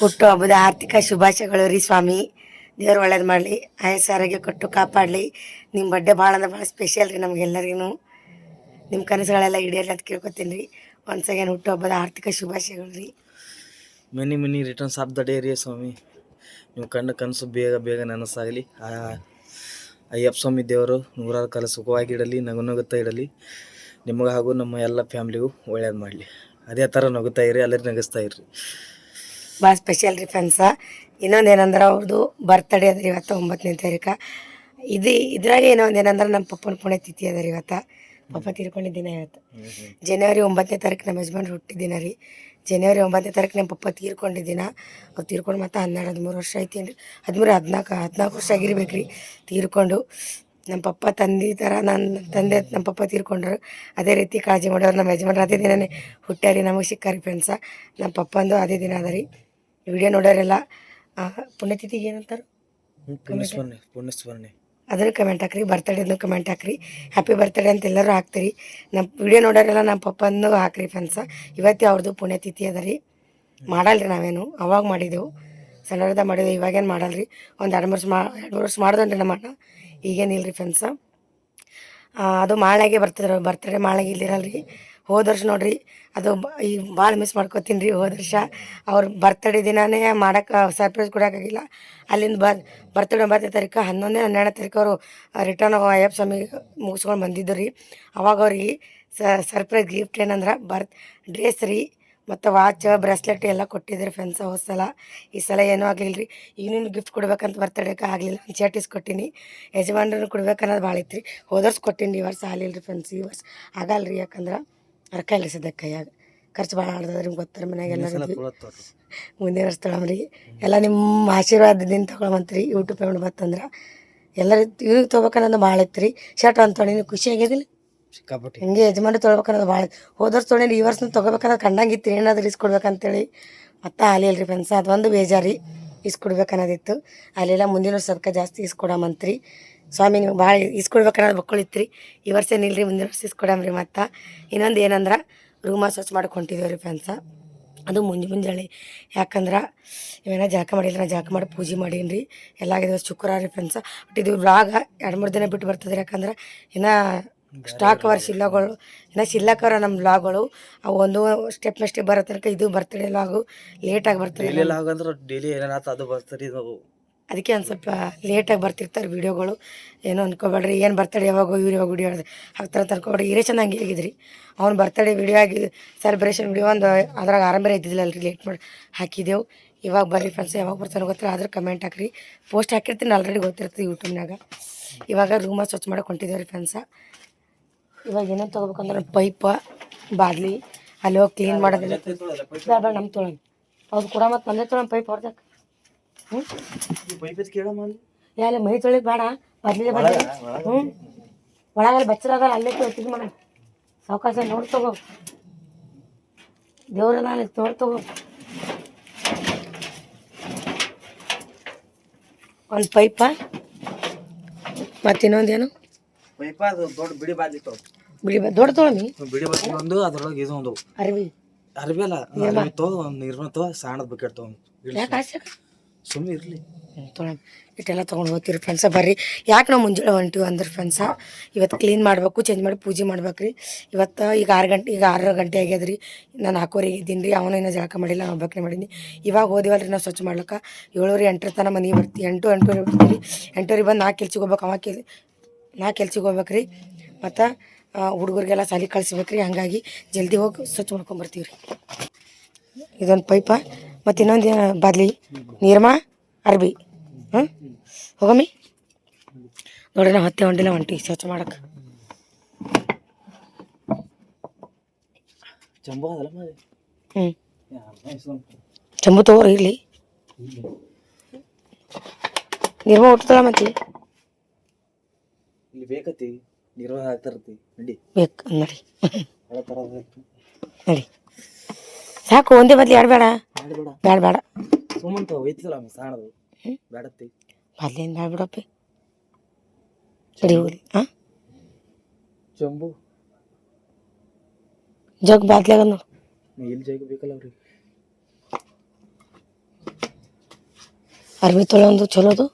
ಹುಟ್ಟು ಹಬ್ಬದ ಆರ್ಥಿಕ ಶುಭಾಶಯಗಳು ರೀ ಸ್ವಾಮಿ. ದೇವ್ರು ಒಳ್ಳೇದು ಮಾಡಲಿ, ಆಯಸ್ಸು ಆರೋಗ್ಯ ಕೊಟ್ಟು ಕಾಪಾಡಲಿ. ನಿಮ್ಮ ಬರ್ಡೇ ಭಾಳ ಅಂದ್ರೆ ಭಾಳ ಸ್ಪೆಷಲ್ ರೀ ನಮಗೆಲ್ಲರಿಗೂ. ನಿಮ್ಮ ಕನಸುಗಳೆಲ್ಲ ಈಡೇರಲಿ ಅಂತ ಕೇಳ್ಕೊತೀನಿ ರೀ. ಒನ್ಸ್ ಅಗೇನ್ ಹುಟ್ಟು ಹಬ್ಬದ ಆರ್ಥಿಕ ಶುಭಾಶಯಗಳು ರೀ. Many returns of the day ರೀ ಸ್ವಾಮಿ. ನೀವು ಕಂಡ ಕನಸು ಬೇಗ ಬೇಗ ನನಸಾಗಲಿ. ಅಯ್ಯಪ್ಪ ಸ್ವಾಮಿ ದೇವರು ನೂರಾರು ಕಾಲ ಸುಖವಾಗಿಡಲಿ, ನಗುತ್ತಾ ಇಡಲಿ. ನಿಮಗೆ ಹಾಗೂ ನಮ್ಮ ಎಲ್ಲ ಫ್ಯಾಮ್ಲಿಗೂ ಒಳ್ಳೇದು ಮಾಡಲಿ. ಅದೇ ಥರ ನಗುತ್ತಾ ಇರಿ, ಎಲ್ಲರೂ ನಗಿಸ್ತಾ ಇರ್ರಿ. ಭಾಳ ಸ್ಪೆಷಲ್ ರೀ ಫ್ರೆಂಡ್ಸ. ಇನ್ನೊಂದು ಏನಂದ್ರೆ ಅವ್ರದ್ದು ಬರ್ತಡೇ ಅದ ರೀ ಇವತ್ತು 9ನೇ ತಾರೀಕು. ಇದ್ರಾಗ ಇನ್ನೊಂದು ಏನಂದ್ರೆ ನಮ್ಮ ಪಪ್ಪನ ಪುಣ್ಯತಿಥಿ ಅದ ರೀ ಇವತ್ತು. ಪಪ್ಪ ತೀರ್ಕೊಂಡಿದ್ದ ದಿನ ಇವತ್ತು. ಜನವರಿ 9ನೇ ತಾರೀಕು ನಮ್ಮ ಯಜಮಾನ್ರು ಹುಟ್ಟಿದ್ದಿನ ರೀ. ಜನವರಿ 9ನೇ ತಾರೀಕು ನಮ್ಮ ಪಪ್ಪ ತೀರ್ಕೊಂಡಿದ್ದಿನ. ಅವ್ರು ತೀರ್ಕೊಂಡು ಮತ್ತು 12-13 ವರ್ಷ ಐತೇನು ರೀ, 13-14 ವರ್ಷ ಆಗಿರ್ಬೇಕು ರೀ ತೀರ್ಕೊಂಡು. ನಮ್ಮ ಪಪ್ಪ ತಂದೆ ಥರ ನಮ್ಮ ಪಪ್ಪ ತೀರ್ಕೊಂಡ್ರು. ಅದೇ ರೀತಿ ಕಾಳಜಿ ಮಾಡೋರು ನಮ್ಮ ಯಜಮಾನ್ರು ಅದೇ ದಿನನೇ ಹುಟ್ಟ್ಯಾರಿ, ನಮಗೆ ಸಿಕ್ಕಾರಿ ಫ್ರೆಂಡ್ಸ. ನಮ್ಮ ಪಪ್ಪಂದು ಅದೇ ದಿನ ಅದ ರೀ. ವಿಡಿಯೋ ನೋಡೋರೆಲ್ಲ ಪುಣ್ಯತಿಥಿಗೆ ಏನಂತಾರೆ, ಪುಣ್ಯಸ್ಮರಣೆ ಅದನ್ನು ಕಮೆಂಟ್ ಹಾಕ್ರಿ. ಬರ್ತಡೇದು ಕಮೆಂಟ್ ಹಾಕ್ರಿ. ಹ್ಯಾಪಿ ಬರ್ತಡೇ ಅಂತ ಎಲ್ಲರೂ ಹಾಕ್ತೀರಿ. ನಮ್ಮ ವಿಡಿಯೋ ನೋಡೋರೆಲ್ಲ ನಮ್ಮ ಪಪ್ಪಂದು ಹಾಕ್ರಿ ಫ್ರೆಂಡ್ಸ. ಇವತ್ತೇ ಅವ್ರದ್ದು ಪುಣ್ಯತಿಥಿ ಅದ ರೀ. ಮಾಡಲ್ರಿ ನಾವೇನು, ಅವಾಗ ಮಾಡಿದೆವು, ಸಣ್ಣದ ಮಾಡಿದೆವು. ಇವಾಗೇನು ಮಾಡಲ್ರಿ. ಒಂದು 2-3 ವರ್ಷ ಮಾಡಿದ್ರಿ ನಮ್ಮ ಅಣ್ಣ. ಈಗೇನಿಲ್ಲ ರೀ ಫ್ರೆಂಡ್ಸ. ಅದು ಮಾಳಾಗೆ ಬರ್ತಡೇ ಮಾಳಾಗೆ ಇಲ್ಲಿರಲ್ಲ ರೀ. ಹೋದ ವರ್ಷ ನೋಡಿರಿ, ಅದು ಈಗ ಭಾಳ ಮಿಸ್ ಮಾಡ್ಕೊತೀನಿ ರೀ. ಹೋದ ವರ್ಷ ಅವ್ರ ಬರ್ತಡೇ ದಿನವೇ ಮಾಡೋಕ್ಕೆ ಸರ್ಪ್ರೈಸ್ ಕೊಡೋಕ್ಕಾಗಿಲ್ಲ. ಅಲ್ಲಿಂದ ಬರ್ತಡೇ 9ನೇ ತಾರೀಕು, 11-12ನೇ ತಾರೀಕು ಅವರು ರಿಟರ್ನ್ ಅಯ್ಯಪ್ಪ ಸ್ವಾಮಿ ಮುಗಿಸ್ಕೊಂಡು ಬಂದಿದ್ದು ರೀ. ಅವಾಗ ಅವ್ರಿಗೆ ಸರ್ಪ್ರೈಸ್ ಗಿಫ್ಟ್ ಏನಂದ್ರೆ ಡ್ರೆಸ್ ರೀ, ಮತ್ತು ವಾಚ್, ಬ್ರೆಸ್ಲೆಟ್ ಎಲ್ಲ ಕೊಟ್ಟಿದ್ರು ಫ್ರೆಂಡ್ಸ್ ಹೋದ ಸಲ. ಈ ಸಲ ಏನೂ ಆಗಲಿಲ್ಲ ರೀ. ಇನ್ನೇನು ಗಿಫ್ಟ್ ಕೊಡ್ಬೇಕಂತ ಬರ್ತಡೇಕ್ಕೆ ಆಗಲಿಲ್ಲ. ಶರ್ಟ್ ಇಸ್ಕೊಟ್ಟಿನಿ. ಯಜಮಾನ್ರನ್ನು ಕೊಡ್ಬೇಕನ್ನೋದು ಭಾಳ ಇತ್ತು ರೀ. ಹೋದ ವರ್ಷ ಕೊಟ್ಟೀನಿ, ಈ ವರ್ಷ ಆಗಲಿಲ್ಲ ರೀ ಫ್ರೆಂಡ್ಸ್. ಈ ವರ್ಷ ಆಗಲ್ಲ ರೀ, ಯಾಕಂದ್ರೆ ರೊಕ್ಕ ಇಲ್ಲ ಸದ್ಯಕ್ಕೆ ಕೈಯಾಗ. ಖರ್ಚು ಭಾಳ ಆಡ್ದದ್ರಿ, ನಿಮ್ಗೆ ಗೊತ್ತಾರೆ ಮನ್ಯಾಗ ಎಲ್ಲರಿದ್ವಿ. ಮುಂದಿನ ವರ್ಷ ತೊಗೊಳಮ್ರಿ. ಎಲ್ಲ ನಿಮ್ಮ ಆಶೀರ್ವಾದದಿಂದ ತೊಗೊಳಮಂತ್ರಿ. ಯೂಟ್ಯೂಬ್ ಪೇಮೆಂಟ್ ಬತ್ತಂದ್ರೆ ಎಲ್ಲರೂ ಇವ್ರಿಗೆ ತೊಗೋಬೇಕನ್ನೋದು ಭಾಳ ಇತ್ತು ರೀ. ಶರ್ಟ್ ಅಂತ ತೊಗೊಂಡಿನಿ, ಖುಷಿ ಆಗಿದಿಲ್ಲ ಹಿಂಗೆ. ಯಜಮಾನ್ರು ತೊಗೊಬೇಕನ್ನೋದು ಭಾಳ ಹೋದ ವರ್ಷ ತೊಗೊಂಡು ಈ ವರ್ಷ ತೊಗೋಬೇಕನ್ನೋದು ಕಂಡಂಗಿತ್ತು, ಏನಾದರೂ ಇಸ್ಕೊಡ್ಬೇಕಂತೇಳಿ. ಮತ್ತೆ ಆಗಲಿಲ್ಲ ರೀ ಫ್ರೆಂಡ್ಸ್. ಅದೊಂದು ಬೇಜಾರಿ, ಇಸ್ಕೊಡ್ಬೇಕನ್ನೋದಿತ್ತು. ಅಲ್ಲೆಲ್ಲ ಮುಂದಿನ ವರ್ಷ ಅದಕ್ಕೆ ಜಾಸ್ತಿ ಇಸ್ಕೊಡಮಂತ್ರಿ. ಸ್ವಾಮಿ ನೀವು ಭಾಳ ಇಸ್ಕೊಡ್ಬೇಕನ್ನೋದು ಬಕ್ಕೊಳಿತ್ತು ರೀ. ಈ ವರ್ಷ ಏನಿಲ್ಲ ರೀ, ಮುಂದಿನ ವರ್ಷ ಇಸ್ಕೊಡಮ್ರಿ. ಮತ್ತು ಇನ್ನೊಂದು ಏನಂದ್ರೆ ರೂಮ ಸ್ವಚ್ಛ ಮಾಡಕ್ಕೆ ಹೊಂಟಿದ್ದೇವೆ ರೀ ಫ್ರೆಂಡ್ಸ. ಅದು ಮುಂಜಾನೆ. ಯಾಕಂದ್ರೆ ಇವೇನೋ ಜಳಕ ಮಾಡಿಲ್ಲ, ನಾನು ಜಳಕ ಮಾಡಿ ಪೂಜೆ ಮಾಡೀನಿ ರೀ. ಎಲ್ಲ ಆಗಿದೆ ಶುಕ್ರವಾರ ರೀ ಫ್ರೆಂಡ್ಸ. ಬಟ್ ಇದು ವ್ಲಾಗ 2-3 ದಿನ ಬಿಟ್ಟು ಬರ್ತದೆ ರೀ. ಯಾಕಂದ್ರೆ ಇನ್ನೂ ಸ್ಟಾಕ್ ಅವರ್ ಶಿಲ್ಲಗಳು ಇನ್ನೂ ಶಿಲ್ಲಕರ ನಮ್ಮ ವ್ಲಾಗ್ಗಳು. ಅವು ಒಂದು ಸ್ಟೆಪ್ ಬರೋ ತನಕ ಇದು ಬರ್ತಡೇ ವ್ಲಾಗು ಲೇಟಾಗಿ ಬರ್ತದೆ. ಡೈಲಿ ಅದು ಬರ್ತದೆ. ಅದಕ್ಕೆ ಒಂದು ಸ್ವಲ್ಪ ಲೇಟಾಗಿ ಬರ್ತಿರ್ತಾರೆ ವೀಡಿಯೋಗಳು. ಏನೋ ಅನ್ಕೋಬೇಡ್ರಿ, ಏನು ಬರ್ತಡೇ ಯಾವಾಗ ಇವಾಗ ವಿಡಿಯೋ ಹಾಕ್ತಾರೆ ಅಂತ ಅನ್ಕೋಬೇಡ್ರಿ. ಹಿರೇಶನ್ ಹಂಗೆ ಆಗಿದ್ರಿ. ಅವ್ನು ಬರ್ತಡೇ ವಿಡಿಯೋ ಆಗಿ ಸೆಲೆಬ್ರೇಷನ್ ವಿಡಿಯೋ ಒಂದು ಅದ್ರಾಗ ಆರಂಭ ಇದ್ದಿದ್ದಿಲ್ಲ ರೀ, ಲೇಟ್ ಮಾಡಿ ಹಾಕಿದೆವು. ಇವಾಗ ಬರ್ರಿ ಫ್ರೆಂಡ್ಸ್, ಯಾವಾಗ ಬರ್ತಾನೆ ಗೊತ್ತಿಲ್ಲ, ಆದ್ರೆ ಕಮೆಂಟ್ ಹಾಕ್ರಿ. ಪೋಸ್ಟ್ ಹಾಕಿರ್ತೀನಿ, ಆಲ್ರೆಡಿ ಗೊತ್ತಿರ್ತೀವಿ ಯೂಟ್ಯೂಬ್ನಾಗ. ಇವಾಗ ರೂಮ ಸ್ವಚ್ಛ ಮಾಡಕ್ಕೆ ಹೊಂಟಿದ್ದೇವೆ ರೀ ಫ್ರೆಂಡ್ಸ. ಇವಾಗ ಏನೇನು ತೊಗೋಬೇಕಂದ್ರೆ ಪೈಪ, ಬಾದ್ಲಿ, ಅಲ್ಲಿ ಹೋಗಿ ಕ್ಲೀನ್ ಮಾಡೋದಿಲ್ಲ. ಬೇಡ ನಮ್ಮ ತೊಳಗೆ ಹೌದು ಕೂಡ, ಮತ್ತು ನಮ್ಮದೇ ತೊಳಗೆ ಪೈಪ್ ಹೊಡ್ದಕ್ಕೆ ಎಲ್ಲ ಮೈ ತೊಳಿಗೆ ಬೇಡ, ಬದ್ಲಿದೆ ಬೇಡ. ಒಳಗಲ್ಲಿ ಬಚ್ಚರಾಗಲ್ಲ, ಅಲ್ಲೇ ಇದು ಮಾಡೋಣ. ಸಾವಕಾಶ ನೋಡಿ ತಗೋ, ದೇವ್ರೆಲ್ಲ ಅಲ್ಲಿ ತಗೋ. ಒಂದು ಪೈಪ, ಮತ್ತು ಇನ್ನೊಂದೇನು ಪೈಪ, ಅದು ದೊಡ್ಡ ಬಿಡಿ ಬಾದ್ಲಿ ದೊಡ್ಡ ತೊಳಮಿ ಬಿಡಿ ಬಾದ್ಲಿ ಒಂದು, ಅದ್ರೊಳಗೆ ಇದು ಒಂದು ಅರಿವಿ ಅಲ್ಲ ನೀರ್ಮತ್ತು ಸಣ್ಣದ ಬಕೆಟ್ ತೊಗೊಂಡು ಯಾಕೆ ಆಸೆ ಸುಮ್ಮನೆ ಇರಲಿ ಇಟ್ಟೆಲ್ಲ ತೊಗೊಂಡು ಹೋಗ್ತೀರಿ ಫ್ರೆಂಡ್ಸ. ಬರ್ರಿ. ಯಾಕೆ ನಾವು ಮುಂಜಾನೆ ಹೊಂಟಿವಿ ಅಂದ್ರೆ ಫ್ರೆಂಡ್ಸ, ಇವತ್ತು ಕ್ಲೀನ್ ಮಾಡಬೇಕು, ಚೇಂಜ್ ಮಾಡಿ ಪೂಜೆ ಮಾಡ್ಬೇಕು ರೀ. ಇವತ್ತು ಈಗ 6 ಗಂಟೆ ಆಗ್ಯದ ರೀ. ನಾನು 4:15 ಇದ್ದೀನಿ ರೀ. ಅವನು ಇನ್ನೂ ಜಳಕ ಮಾಡಿಲ್ಲ, ನಾನು ಒಬ್ಬಾಕಿ ಮಾಡೀನಿ. ಇವಾಗ ಹೋದಿವಲ್ಲ ರೀ ನಾವು ಸ್ವಚ್ಛ ಮಾಡ್ಲಿಕ್ಕೆ. 7-8 ತನಕ ಮನೆಗೆ ಬರ್ತೀವಿ. 8-8:30 ಬರ್ತೀವಿ ರೀ. 8:00 ಬಂದು 4 ಕೆಲ್ಸಕ್ಕೆ ಹೋಗ್ಬೇಕು. 4 ಕೆಲ್ಸಕ್ಕೆ ಹೋಗ್ಬೇಕು ರೀ. ಮತ್ತು ಹುಡುಗರಿಗೆಲ್ಲ ಸಾಲಿ ಕಳಿಸ್ಬೇಕು ರೀ. ಹಾಗಾಗಿ ಜಲ್ದಿ ಹೋಗಿ ಸ್ವಚ್ಛ ಮಾಡ್ಕೊಂಬರ್ತೀವಿ ರೀ. ಇದೊಂದು ಪೈಪ, ಮತ್ತು ಇನ್ನೊಂದು ಬಾದ್ಲಿ, ನೀರ್ಮ, ಅರ್ಬಿ. ಹೋಗಮ್ಮಿ ನೋಡ್ರಿ, ನಾವು ಹೊಂಟಿಲ್ಲ ಹೊಂಟಿವಿ ಸ್ವಚ್ಛ ಮಾಡಕ್ಕೆ. ಚಂಬು ತಗೋರಿ ಇಲ್ಲಿ. ನಿರ್ಮ ಹುಟ್ಟುತ್ತಲ್ಲ ಮತ್ತೆ ಇಲ್ಲಿ ಬೇಕತಿ ನಿರ್ವಾಹ ಆಗ್ತಾರತಿ ಬೇಕು ನೋಡಿ. ನೋಡಿ ಸಾಕು, ಒಂದೇ ಬದ್ಲಿ ಬೇಡ ಬೇಡ ಸುಮಂತ ಒಯ್ತಿಲ್ಲ ಸಾಣದು ಬೇಡತ್ತಿ ಬದ್ಲಿ ಏನು ಬೇಡ ಬಿಡಪ್ಪಿ. ಸರಿ ಹೋಗ್ಲಿ. ಹಾಂ ಚಂಬು ಜಗ್ ಬಾದ್ಲಾಗ ನೋಡಿ, ಇಲ್ಲಿ ಜಗ್ ಬೇಕಲ್ಲ ಅವ್ರಿಗೆ. ಅರ್ಬಿ ತೊಳೆಯೊಂದು ಚಲೋದು.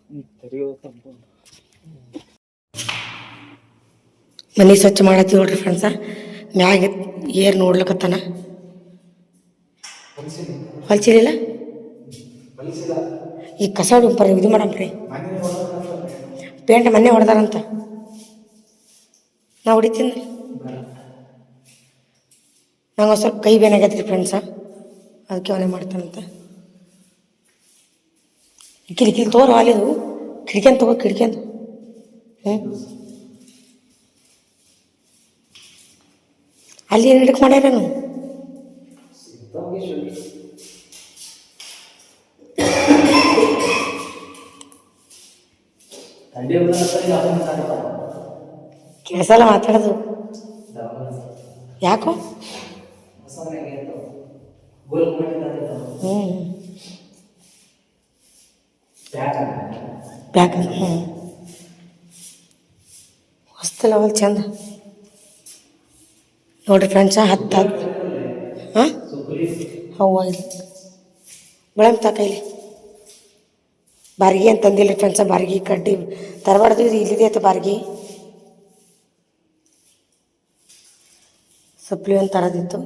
ಮನೆ ಸ್ವಚ್ಛ ಮಾಡತ್ತೀವಿ ನೋಡ್ರಿ ಫ್ರೆಂಡ್ಸ. ಮ್ಯಾಗ ಏರ್ ನೋಡ್ಲಕತ್ತಾನ. ಹೊಲ್ಸಿಲಿಲ್ಲ ಈ ಕಸ ಹೊಡಿಂಪರಿ ಇದು ಮಾಡಂಪ್ರಿ. ಪೇಂಟ್ ಮೊನ್ನೆ ಹೊಡೆದಾರಂತ. ನಾ ಹೊಡಿತೀನಿ. ನಂಗೆ ಸ್ವಲ್ಪ ಕೈ ಬೇನಾಗೈತ್ರಿ ಫ್ರೆಂಡ್ಸ, ಅದಕ್ಕೆ ಅವನೇ ಮಾಡ್ತಾನಂತ. ಕಿಟಕಿ ತೋರು ಹಾಲಿದು ಕಿಡ್ಕ್ಯಂತ ತಗೋ ಕಿಡ್ಕ್ಯಂತ. ಅಲ್ಲಿ ಏನು ಹಿಡಕ್ ಮಾಡ್ಯಾರೇನು? ಕೆಲಸಲ್ಲ ಮಾತಾಡೋದು ಯಾಕೋ. ಬ್ಯಾಕ್ ಹೊಸ್ತಲ್ಲ ಅವಲ್ ಚಂದ ನೋಡ್ರಿ ಫ್ರೆಂಡ್ಸ. ಹತ್ತು ಹಾಂ ಹೌವ ಇದು ಬೆಳಂತ ಕೈಲಿ ಬಾರ್ಗಿ ಅಂತಂದಿಲ್ಲ ರೀ ಫ್ರೆಂಡ್ಸ. ಬಾರ್ಗಿ ಕಡ್ಡಿ ತರಬಾರ್ದು, ಇದು ಇಲ್ಲಿದೆ ಆಯ್ತು ಬಾರ್ಗಿ. ಸಪ್ಲಿ ಒಂದು ತರದಿತ್ತು.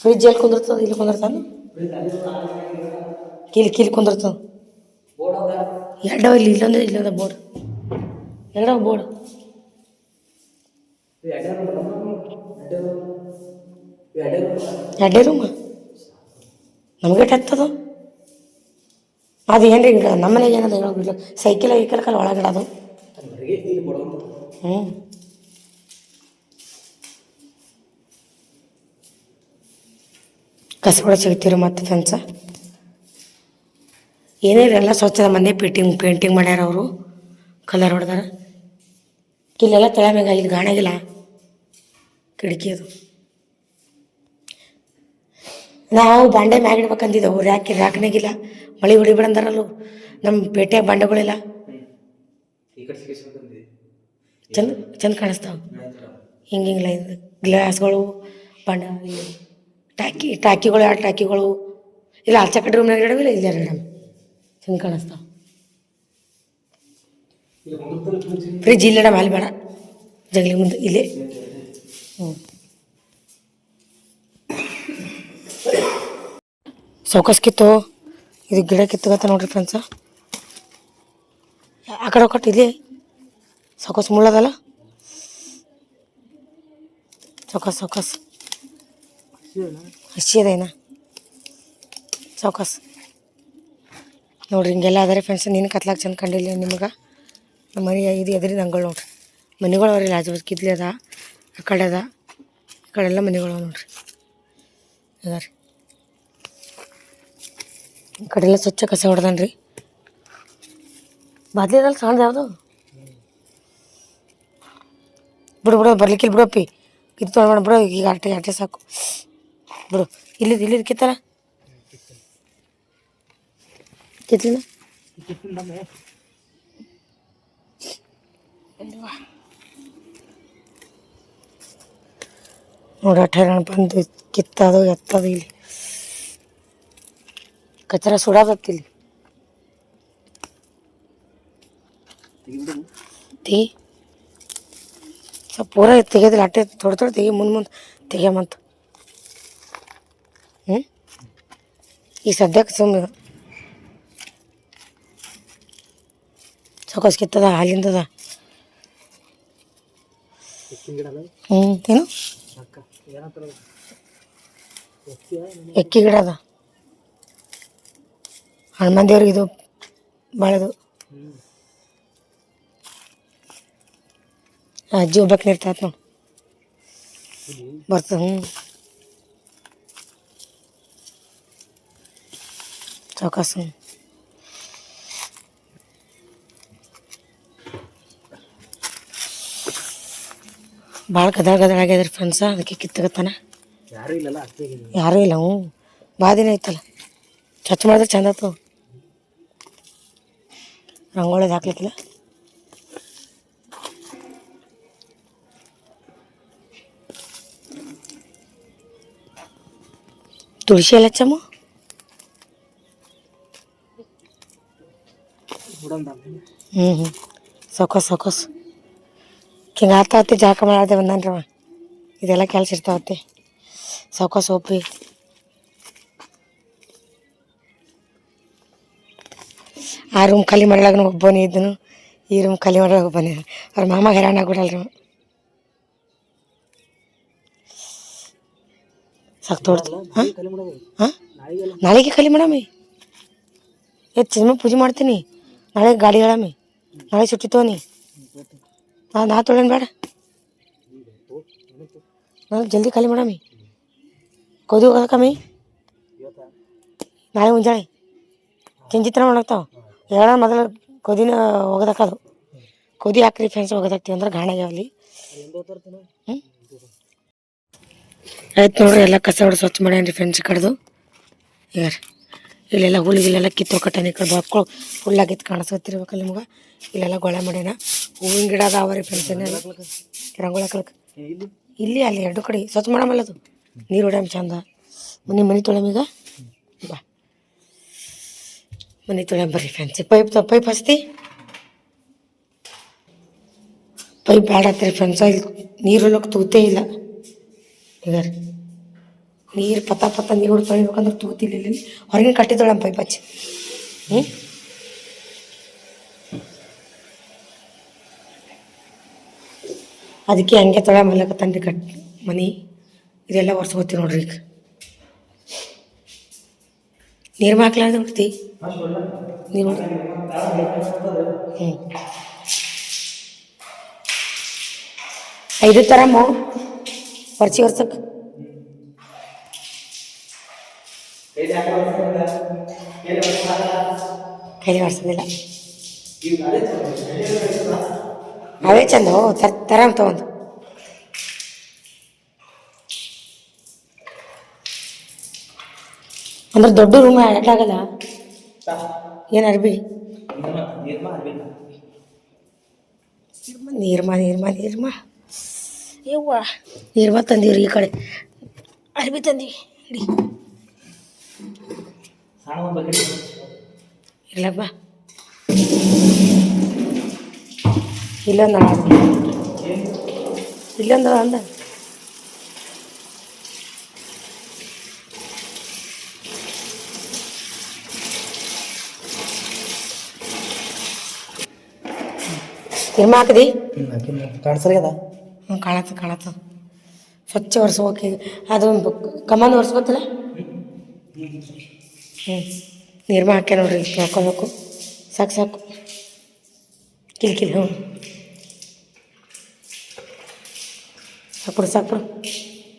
ಫ್ರಿಜ್ ಎಲ್ಲಿ ಕುಂದಿರ್ತದೆ? ಇಲ್ಲಿ ಕುಂದಿರ್ತಾನೆ. ಕಿಲಿ ಕುಂದಿರ್ತದೆ. ಎರಡವ ಇಲ್ಲಿ ಇಲ್ಲೊಂದು ಇಲ್ಲೊಂದ ಬೋರ್ಡ್. ಎರಡವ ಬೋರ್ಡ್. ಎರಡೇ ರೂಮ ನಮ್ಗೆ ಹತ್ತದು. ಅದು ಏನು ರೀ ನಮ್ಮನೆಗೆ ಏನದು ಹೇಳೋದಿಲ್ಲ. ಸೈಕಲ್ ಕಲ್ಲ ಒಳಗಡೆ ಅದು. ಕಸ ಕೂಡ ಸಿಗ್ತೀರಿ ಮತ್ತು ಫ್ರೆಂಡ್ಸ. ಏನೇನು ಎಲ್ಲ ಸ್ವಚ್ಛದ ಮನೆ ಪೇಂಟಿಂಗ್ ಮಾಡ್ಯಾರ ಅವರು. ಕಲರ್ ಹೊಡೆದಾರ. ಇಲ್ಲೆಲ್ಲ ತಳ ಮ್ಯಾಗ ಇಲ್ಲಿ ಗಾಣಾಗಿಲ್ಲ ಕಿಟಕಿ ಅದು. ನಾವು ಬಾಂಡೆ ಮ್ಯಾಗ ಇಡ್ಬೇಕಂದಿದ್ದೆವು. ರ್ಯಾಕ್ನಾಗಿಲ್ಲ. ಮಳೆ ಹೊಡಿಬಿಡಂದಾರಲ್ಲ ನಮ್ಮ ಪೇಟೆಯಾಗ ಬಾಂಡೆಗಳಿಲ್ಲ. ಚಂದ ಕಾಣಿಸ್ತಾವೆ ಹಿಂಗಿಂಗಿಲ್ಲ. ಇದು ಗ್ಲಾಸ್ಗಳು ಬಾಂಡೆ ಟಾಕಿಗಳು 2 ಟಾಕಿಗಳು ಇಲ್ಲ. ಆಚೆ ಕಡೆ ರೂಮ್ನಾಗ ಇಡವಿಲ್ಲ, ಇಲ್ಲೇ ಇಡಮ್ ಚಂದ ಕಾಣಿಸ್ತಾವೆ. ಫ್ರಿಜ್ ಇಲ್ಲ ಅಲ್ಲಿ ಬೇಡ, ಜಗಲಿ ಮುಂದೆ ಇಲ್ಲೇ. ಸೌಕಸ್ ಕಿತ್ತು ಇದು ಗಿಡ ಕಿತ್ತುಗತ್ತ ನೋಡ್ರಿ ಫ್ರೆಂಡ್ಸ. ಆ ಕಡೆ ಒಕ್ಕಟ್ಟು ಇಲ್ಲಿ ಸೌಕಸ್ ಮುಳ್ಳದಲ್ಲ. ಸೌಕಸ್ ಹಸಿ ಅದೇನ ಸೌಕಸ್ ನೋಡ್ರಿ. ಹಿಂಗೆಲ್ಲ ಅದಾರೆ ಫ್ರೆಂಡ್ಸ್. ನೀನು ಕತ್ಲಾಗ ಚಂದ ಕಂಡಿಲ್ಲ ನಿಮ್ಗೆ. ನಮ್ಮ ಮನೆ ಇದು ಎದ್ರಿನ ಅಂಗಳು ನೋಡ್ರಿ. ಮನೆಗಳು ಅವ್ರಿಲ್ಲ. ಆಜು ಬಾಜು ಕಿತ್ಲೆ ಅದ, ಆ ಕಡೆ ಅದ, ಈ ಕಡೆ ಎಲ್ಲ ಮನೆಗಳು ನೋಡ್ರಿ ಅದಾರಿ. ಈ ಕಡೆ ಎಲ್ಲ ಸ್ವಚ್ಛ ಕಸ ಹೊಡೆದನ್ರಿ. ಬಾದ್ಲಿದಲ್ಲಿ ಸಣ್ಣದು ಯಾವುದು ಬಿಡು ಬರ್ಲಿಕ್ಕಿಲ್ಲ ಬಿಡಪ್ಪಿ. ಇದು ತೊಗೊಂಡು ಬಿಡು. ಈಗ ಆಟೆ ಸಾಕು ಬಿಡು. ಇಲ್ಲಿದ್ದು ಕಿತ್ತಲ್ಲ ಕಿತ್ಲಿನ ನೋಡಿ. ಅಠೇರಣ ಬಂದು ಕಿತ್ತದು ಎತ್ತದು. ಇಲ್ಲಿ ಕಚರ ಸುಡಾದತ್ತಿಲ್ಲಿ ತೆಗಿ. ಸ್ವಲ್ಪ ಪೂರ ತೆಗೆದಿಲ್ಲ. ಅಟ್ಟೆ ಥೋಡೆ ತೆಗಿ. ಮುಂದೆ ತೆಗಿಯಮಂತ. ಈ ಸದ್ಯಕ್ಕೆ ಸುಮ್ಮನೆ ಸೌಕಸ್ ಕಿತ್ತದ ಹಾಲಿಂದದ. ಏನು ಎಕ್ಕಿ ಗಿಡ ಅದ. ಹನುಮಾನ್ ದೇವ್ರಿಗೆ ಇದು ಬಾಳದು. ಅಜ್ಜಿ ಒಬ್ಬಕ್ಕೆ ಇರ್ತಾತ್ ನೋಡಿ ಬರ್ತದೆ. ಚೌಕಾಸ ಭಾಳ ಗದಳ ಆಗ್ಯದ್ರಿ ಫ್ರೆಂಡ್ಸ. ಅದಕ್ಕೆ ಕಿತ್ತಗತ್ತಾನ. ಯಾರೂ ಇಲ್ಲ. ಭಾಳ ದಿನ ಐತಲ್ಲ. ಸ್ವಚ್ಛ ಮಾಡಿದ್ರೆ ಚಂದ ಆಯ್ತು. ರಂಗೋಳಿದು ಹಾಕ್ಲಿಕ್ಕಿಲ್ಲ. ತುಳಸಿ ಎಲ್ಲ ಚಮ್ಮ ಹ್ಞೂ ಸೊಕೋಸ್ ಸೊಕೋಸ್ ಹಿಂಗೆ ಆತಾವತ್ತಿ ಜಾಕ ಮಾಡಾದೆ ಬಂದನ್ರವ ಇದೆಲ್ಲ ಕೆಲಸ ಇರ್ತಾವತ್ತಿ ಸೊಕೋಸ್ ಒಪ್ಪಿ ಆ ರೂಮ್ ಖಾಲಿ ಮಾಡ್ಲಾಗ ಒಬ್ಬನೇ ಇದ್ದನು ಈ ರೂಮ್ ಖಾಲಿ ಮಾಡ್ಲಾಗ ಒಬ್ಬನೇ ಅವ್ರ ಮಾಮ ಹೈರಾಣ ಆಗ್ಬಿಡಲ್ರಿ ಸಾಕು ತೋಡ್ತು ಹಾಂ ಹಾಂ ನಾಳೆಗೆ ಖಾಲಿ ಮಾಡಮ್ಮಿ ಚಿನ್ಮ ಪೂಜೆ ಮಾಡ್ತೀನಿ ನಾಳೆ ಗಾಡಿ ಹೇಳಮ್ಮಿ ನಾಳೆ ಸುಟ್ಟಿ ತೋನಿ ನಾ ತೊಳೇನು ಬೇಡ ನಾನು ಜಲ್ದಿ ಖಾಲಿ ಮಾಡಮ್ಮಿ ಕೌದಿ ಹೋಗಕ್ಕಮ್ಮಿ ನಾಳೆ ಮುಂಜಾನೆ ಚಿಂಜಿತ್ರ ಮಾಡಾಕ್ತಾವ ಹೇಳ ಮೊದಲು ಕೌದಿನ ಹೋಗೋದಕ್ಕದು ಕೌದಿ ಹಾಕ್ರಿ ಫ್ರೆಂಡ್ಸ್ ಹೋಗೋದಾಕ್ತೀವಿ ಅಂದ್ರೆ ಗಾಣಾಗ್ಯಾವಲ್ಲಿ ಹ್ಞೂ ಆಯ್ತು ನೋಡ್ರಿ ಎಲ್ಲ ಕಸ ಹೊಡೆ ಸ್ವಚ್ಛ ಮಾಡ್ಯಾನ್ರಿ ಫ್ರೆಂಡ್ಸ್ ಕಡ್ದು ಯಾರು ಇಲ್ಲೆಲ್ಲ ಹುಲ್ಲಿಗೆಲ್ಲ ಕಿತ್ತೋಕಟ್ಟಾನ ಈ ಕಡೆ ಬಾಪ್ಗಳು ಫುಲ್ಲಾಗಿತ್ತು ಕಾಣಿಸ್ಕೊತಿರ್ಬೇಕಲ್ಲ ನಿಮ್ಗೆ ಇಲ್ಲೆಲ್ಲ ಗೊಳೆ ಮಾಡ್ಯಾನ ಹೂವಿನ ಗಿಡ ಅದಾವ ರೀ ಫ್ರೆಂಡ್ಸ್ ಏನೆಲ್ಲ ರಂಗೋಳಿ ಹಾಕ್ಲಕ್ಕೆ ಇಲ್ಲಿ ಅಲ್ಲಿ ಎರಡು ಕಡೆ ಸ್ವಚ್ಛ ಮಾಡಮಲ್ಲ ಅದು ನೀರು ಹೊಡ್ಯಾಮ ಚಂದ ನಿಮ್ಮ ಮನೆ ತೊಳೆಮೀಗ ಬಾ ಮನೆ ತೊಳೆಯಂ ಬರ್ರಿ ಫ್ರೆಂಡ್ಸ್ ಪೈಪ್ ಹಚ್ತಿ ಪೈಪ್ ಬ್ಯಾಡ ಹತ್ತಿರಿ ಫ್ರೆಂಡ್ಸ ಇಲ್ಲಿ ನೀರು ಹೊಲಕ್ಕೆ ತೂತೇ ಇಲ್ಲ ಈಗ ನೀರು ಪತ್ತ ನೀರು ತೊಳಿಬೇಕಂದ್ರೆ ತೂತಿಲ್ಲ ಇಲ್ಲಿ ಹೊರಗಿನ ಕಟ್ಟಿ ತೊಳಂ ಪೈಪ್ ಹಚ್ಚಿ ಹ್ಞೂ ಅದಕ್ಕೆ ಹಂಗೆ ತೊಳೆ ಮಲ್ಲಕತ್ತನ್ರಿ ಮನೆ ಇದೆಲ್ಲ ಒರ್ಸ್ಕೊತೀವಿ ನೋಡ್ರಿ ಈಗ ನೀರು ಹಾಕ್ಲಾರ್ದು ಬಿಡ್ತಿ ನೀರು ಹ್ಞೂ 5 ತರಮೋ ಪರ್ಚಿ ವರ್ಷಕ್ಕೆ ಕೈಲಿ ವರ್ಷದಿಲ್ಲ ಅವೇ ಚಂದ ತರಾಮ ತಗೊಂಡು ಅಂದ್ರೆ ದೊಡ್ಡ ರೂಮ್ ಆಗಲ್ಲ ಏನು ಅರ್ಬಿ ನೀರ್ಮ ಯವ್ವ ನೀರ್ಮ ತಂದೀವ್ರಿ ಈ ಕಡೆ ಅರ್ಬಿ ತಂದೀವಿ ಇಡಿ ಇಲ್ಲಪ್ಪ ಇಲ್ಲೊಂದು ಅಂದ ನಿರ್ಮ ಹಾಕದಿ ಕಾಣಿಸ್ರಿ ಹ್ಞೂ ಕಾಣತ್ತ ಸ್ವಚ್ಛ ಒರೆಸ್ಬೇಕು ಅದು ಕಮಾನು ಒರೆಸ್ಬೇಕಲ್ಲ ಹ್ಞೂ ನಿರ್ಮ ಹಾಕ್ಯ ನೋಡ್ರಿ ಹಾಕೋಬೇಕು ಸಾಕು ಕಿಲ್ಕಿಲ್ ಹ್ಞೂ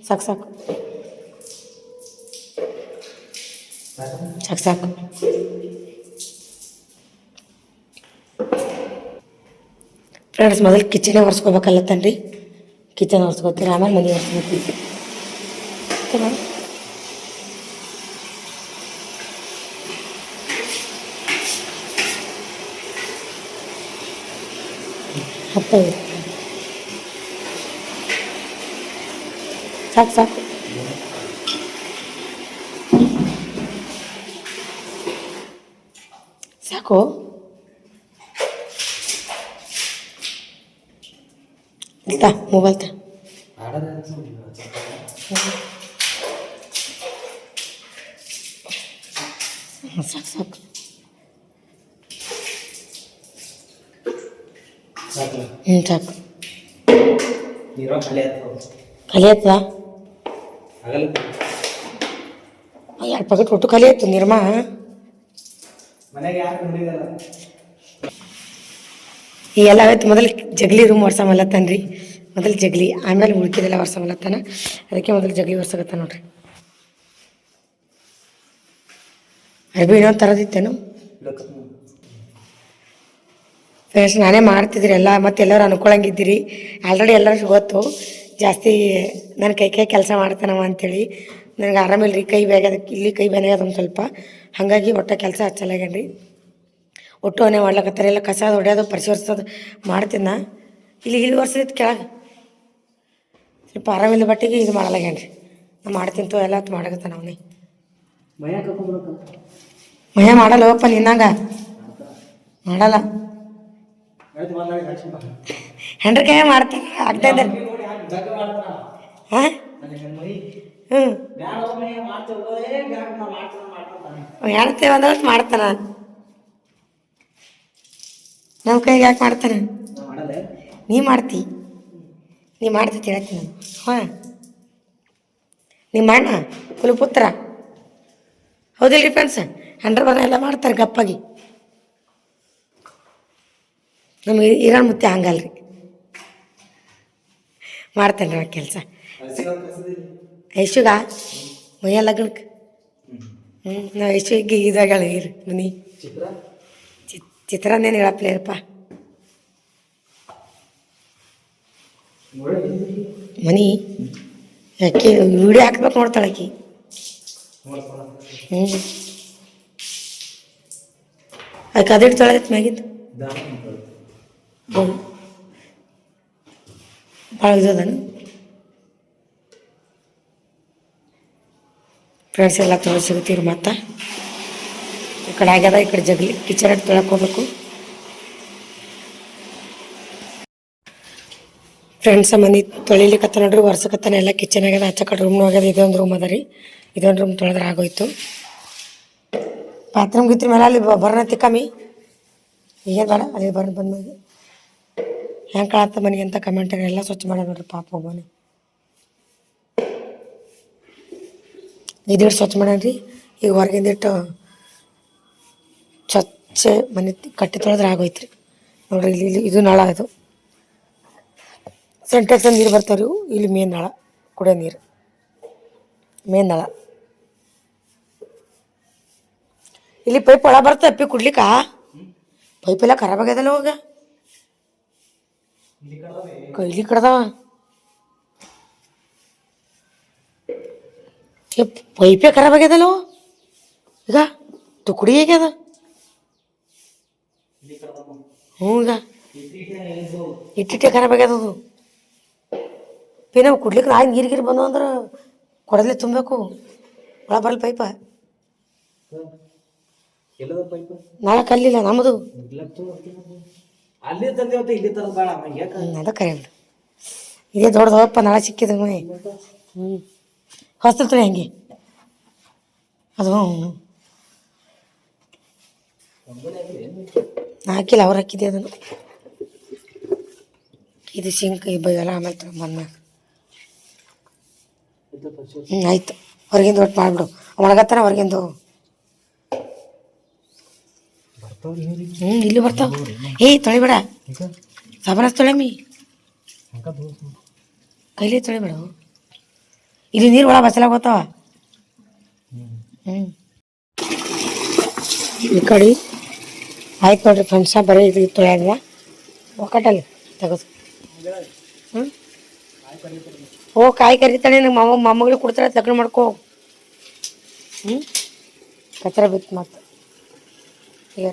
ಸಾಕು ಸಾಕು ಫ್ರೆಂಡ್ಸ್ ಮೊದಲು ಕಿಚನೇ ಒರೆಸ್ಕೋಬೇಕಲ್ಲತ್ತನ್ರಿ ಕಿಚನ್ ಒರೆಸ್ಕೋತೀರಿ ಆಮೇಲೆ ಮನೆ ಒರೆಸ್ಕೋತೀವಿ ಓಕೆ ಮೇಡಮ್ ಸಾಕು ಸಾಕು ತಾ ಮೊಬೈಲ್ ತಾ ಸಾಕು ಸಾಕು ಖಾಲಿ ಆಯ್ತದ 2 ಪ್ಯಾಕೆಟ್ ಒಟ್ಟು ಖಾಲಿ ಆಯ್ತು ನಿರ್ಮಾ ಈ ಎಲ್ಲ ಆಯ್ತು ಮೊದಲು ಜಗಲಿ ರೂಮ್ ಒರ್ಸಮಲ್ಲತ್ತನ್ರಿ ಮೊದಲು ಜಗಲಿ ಆಮೇಲೆ ಉಳ್ಕಿದೆಲ್ಲ ಒರ್ಸಮಲ್ಲತ್ತಾನ ಅದಕ್ಕೆ ಮೊದಲು ಜಗಲಿ ಒರ್ಸಕತ್ತ ನೋಡ್ರಿ ಅರ್ಬಿ ಇನ್ನೊಂದು ತರದಿತ್ತೇನು ಫ್ರೆಂಡ್ಸ್ ನಾನೇ ಮಾಡ್ತಿದ್ರಿ ಎಲ್ಲ ಮತ್ತೆ ಎಲ್ಲರೂ ಅನ್ಕೊಳಂಗಿದ್ದೀರಿ ಆಲ್ರೆಡಿ ಎಲ್ಲರಿಗೂ ಗೊತ್ತು ಜಾಸ್ತಿ ನನ್ನ ಕೈ ಕೆಲಸ ಮಾಡ್ತಾನವ ಅಂಥೇಳಿ ನನಗೆ ಆರಾಮಿಲ್ಲ ರೀ ಕೈ ಬೇಗದ ಇಲ್ಲಿ ಕೈ ಬೇನೆಗದ ಒಂದು ಸ್ವಲ್ಪ ಹಾಗಾಗಿ ಒಟ್ಟು ಕೆಲಸ ಹಚ್ಚಲಾಗ್ಯಾನ್ರಿ ಒಟ್ಟು ಅವನೇ ಮಾಡ್ಲಕತ್ತಾರೆ ಎಲ್ಲ ಕಸ ಹೊಡ್ಯೋದು ಪರಿಸಿ ಒರ್ಸೋದು ಮಾಡ್ತಿದ್ನ ಇಲ್ಲಿ ಒರ್ಸದಿತ್ತು ಕೆಳಗೆ ಸ್ವಲ್ಪ ಆರಾಮಿಲ್ಲ ಬಟ್ಟಿಗೆ ಇದು ಮಾಡಲಾಗ್ಯಾನ್ರಿ ನಾ ಮಾಡ್ತಿಂತು ಎಲ್ಲ ಮಾಡಕತ್ತಾನ ಅವನೇ ಮಯ ಮಾಡಲ್ಲ ಹೋಗಪ್ಪ ನಿನ್ನಂಗ ಮಾಡಲ್ಲ ಹೆಂಡ್ರ ಕೈ ಮಾಡ್ತಾರೆ ಆಗ್ತಾ ಇದ್ದಾರೆ ಹಾಂ ಹ್ಞೂ ಹೇಳ್ತೇವೆ ಅಂದ್ರೆ ಮಾಡ್ತಾನ ನಮ್ಮ ಕೈಗೆ ಯಾಕೆ ಮಾಡ್ತಾನೆ ನೀ ಮಾಡ್ತಿ ನೀ ಮಾಡ್ತೈತಿ ಹೇಳ್ತೀನಿ ನಾನು ಹಾಂ ನಿಮ್ಮ ಅಣ್ಣ ಕುಲಪುತ್ರ ಹೌದಿಲ್ರಿ ಫ್ರೆಂಡ್ಸ್ ಹಂಡ್ರ ಎಲ್ಲ ಮಾಡ್ತಾರೆ ಗಪ್ಪಾಗಿ ನಮಗೆ ಇರೋಣ ಮುತ್ತೆ ಹಂಗಲ್ರಿ ಮಾಡ್ತೇನೆ ರೀ ಕೆಲಸ ಯಶುಗ ಮೈಯ ಲಗ್ನಕ್ಕೆ ನಾವು ಯಶುಗೆ ಇದಾಗ ಇರಿ ಮನಿ ಚಿತ್ರಾಂದೇನು ಹೇಳಪ್ಲೇರಪ್ಪ ಮನಿ ಯಾಕೆ ವಿಡಿಯೋ ಹಾಕ್ಬೇಕು ನೋಡ್ತಾಳೆ ಆಕಿ ಅದಕ್ಕೆ ಅದಿಟ್ಟು ತೊಳೆದೈತೆ ಮ್ಯಾಗಿದ್ದು ಭಾಳ ಇದದನು ಫ್ರೆಂಡ್ಸ್ ಎಲ್ಲ ತೊಳೆ ಸಿಗುತ್ತೀರಿ ಮತ್ತು ಈ ಕಡೆ ಆಗ್ಯದ ಈ ಕಡೆ ಜಗಲಿ ಕಿಚನ್ ಅಟ್ಟು ತೊಳಕ್ಕೆ ಹೋಗ್ಬೇಕು ಫ್ರೆಂಡ್ಸ್ ಮನೆ ತೊಳಿಲಿಕ್ಕತ್ತ ನೋಡ್ರಿ ವರ್ಷಕತ್ತಾನ ಎಲ್ಲ ಕಿಚನ್ ಆಗ್ಯದ ಆಚೆ ಕಡೆ ರೂಮ್ನೂ ಆಗ್ಯದ ಇದೊಂದು ರೂಮ್ ಅದ ರೀ ಇದೊಂದು ರೂಮ್ ತೊಳೆದ್ರೆ ಆಗೋಯ್ತು ಬಾತ್ರೂಮ್ ಗಿತ್ರ ಮೇಲೆ ಅಲ್ಲಿ ಬರ್ನ ತಿಕ್ಕಮ್ಮಿ ಈಗೇನು ಬೇಡ ಅಲ್ಲಿ ಬಂದ್ಮೇಲೆ ಹೆಂಗೆ ಕಾಣತ್ತ ಮನೆಗೆ ಅಂತ ಕಮೆಂಟ್ ಎಲ್ಲ ಸ್ವಚ್ಛ ಮಾಡ್ಯಾರ ನೋಡ್ರಿ ಪಾಪ ಒಬ್ಬನೇ ಇದಿಟ್ಟು ಸ್ವಚ್ಛ ಮಾಡ್ಯಾನ್ರಿ ಈಗ ಹೊರಗಿಂದಿಟ್ಟು ಸ್ವಚ್ಛ ಮನೆ ಕಟ್ಟಿ ತೊಳೆದ್ರೆ ಆಗೋಯ್ತು ರೀ ನೋಡ್ರಿ ಇಲ್ಲಿ ಇದು ನಳ ಇದು ಸೆಂಟೆಕ್ಸ್ ನೀರು ಬರ್ತಾವೆ ರೀ ಇಲ್ಲಿ ಮೇನ್ ನಳ ಕುಡಿಯೋ ನೀರು ಮೇನ್ ನಳ ಇಲ್ಲಿ ಪೈಪ್ ಒಳ ಬರ್ತದೆ ಅಪ್ಪಿ ಕುಡ್ಲಿಕ್ಕ ಪೈಪ್ ಎಲ್ಲ ಖರಾಬ್ ಆಗ್ಯದಲ್ಲ ಹೋಗ ಕೈಲಿ ಕಡ್ದಾವ ಪೈಪೇ ಖರಾಬ್ ಆಗ್ಯದಲ್ಲ ಈಗ ತುಕುಡಿ ಆಗ್ಯದ ಹ್ಞೂ ಈಗ ಇಟ್ಟಿಟ್ಟೆ ಖರಾಬ್ ಆಗ್ಯದ ಅದು ನಾವು ಕುಡ್ಲಿಕ್ಕೆ ನಾಯಿ ನೀರು ಬಂದು ಅಂದ್ರೆ ಕೊಡಲೆ ತುಂಬಬೇಕು ಒಳ ಬರಲ್ಲ ಪೈಪ ನಾಳೆ ಕಲ್ಲಿಲ್ಲ ನಮ್ಮದು ಅದ ಕರೆ ಇದೇ ದೊಡ್ಡದಪ್ಪ ನಾಳೆ ಸಿಕ್ಕಿದ ಹೊಸ್ತಿರ್ತಾನೆ ಹೆಂಗೆ ಅದು ಹಾಕಿಲ್ಲ ಅವ್ರು ಹಾಕಿದೆ ಅದನ್ನು ಇದು ಸಿಂಕ್ ಎಲ್ಲ ಆಮೇಲೆ ಬಂದ್ಮ್ಯಾಗ ಆಯ್ತು ಹೊರಗಿಂದ ಒಟ್ಟು ಮಾಡಿಬಿಡು ಒಣಗತ್ತಾನ ಹೊರಗಿಂದು ಇಲ್ಲಿ ಬರ್ತಾವ ತೊಳಿಬೇಡ ಸಾಬಾನ ತೊಳೆಮಿ ಕೈಲಿ ತೊಳಿಬೇಡ ಇಲ್ಲಿ ನೀರು ಒಳ ಬಸಲಾಗ ಹೋಗ್ತಾವ ಈ ಕಡೆ ಆಯ್ತು ನೋಡ್ರಿ ಫ್ರೆಂಡ್ಸ ಬರೀ ಇದು ತೊಳೆಯಲ್ಲ ಒಕ್ಕಟಲ್ಲಿ ತೆಗೆದು ಓ ಕಾಯಿ ಕರಿತಾನೆ ನಮ್ಮ ಮೊಮ್ಮಗಳು ಕೊಡ್ತಾಳೆ ಲಗ್ನ ಮಾಡ್ಕೋ ಕಚರ ಬಿತ್ತು ಮತ್ತು ಈಗ